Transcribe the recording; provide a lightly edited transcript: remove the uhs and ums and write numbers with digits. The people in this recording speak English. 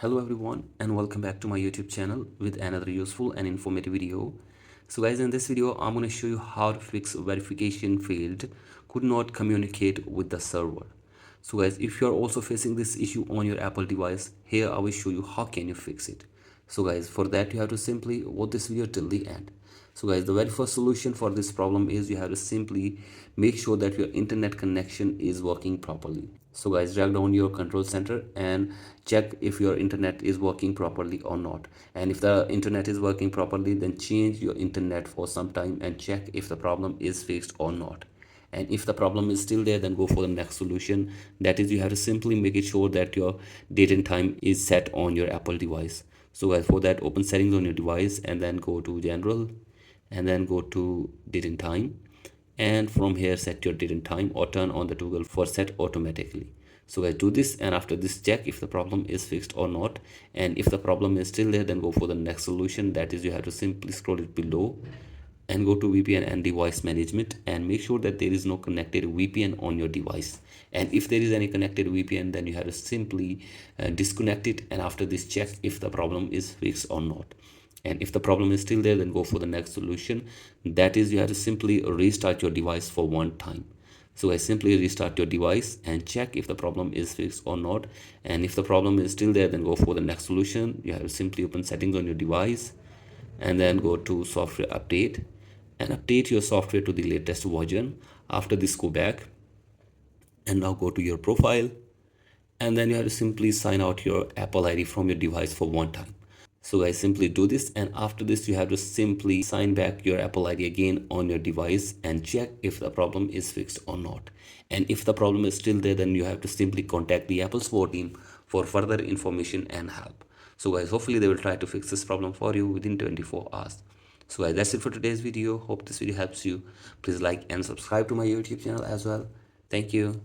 Hello everyone and welcome back to my YouTube channel with another useful and informative video. So guys, in this video I'm going to show you how to fix verification failed could not communicate with the server. So guys, if you're also facing this issue on your Apple device, here I will show you how can you fix it. So guys, for that you have to simply watch this video till the end. So guys, the very first solution for this problem is you have to simply make sure that your internet connection is working properly. So guys, drag down your control center and check if your internet is working properly or not. And if the internet is working properly, then change your internet for some time and check if the problem is fixed or not. And if the problem is still there, then go for the next solution. That is, you have to simply make it sure that your date and time is set on your Apple device. So guys, for that, open settings on your device and then go to general and then go to date and time, and from here set your date and time or turn on the toggle for set automatically. So guys, do this, and after this check if the problem is fixed or not. And if the problem is still there, then go for the next solution. That is, you have to simply scroll it below and go to VPN and device management and make sure that there is no connected VPN on your device. And if there is any connected VPN, then you have to simply disconnect it, and after this check if the problem is fixed or not. And if the problem is still there, then go for the next solution. That is, you have to simply restart your device for one time. So I simply restart your device and check if the problem is fixed or not. And if the problem is still there, then go for the next solution. You have to simply open settings on your device and then go to software update and update your software to the latest version. After this, go back and now go to your profile, and then you have to simply sign out your Apple ID from your device for one time. So guys, simply do this, and after this you have to simply sign back your Apple ID again on your device and check if the problem is fixed or not. And if the problem is still there, then you have to simply contact the Apple support team for further information and help. So guys, hopefully they will try to fix this problem for you within 24 hours. So guys, that's it for today's video. Hope this video helps you. Please like and subscribe to my YouTube channel as well. Thank you.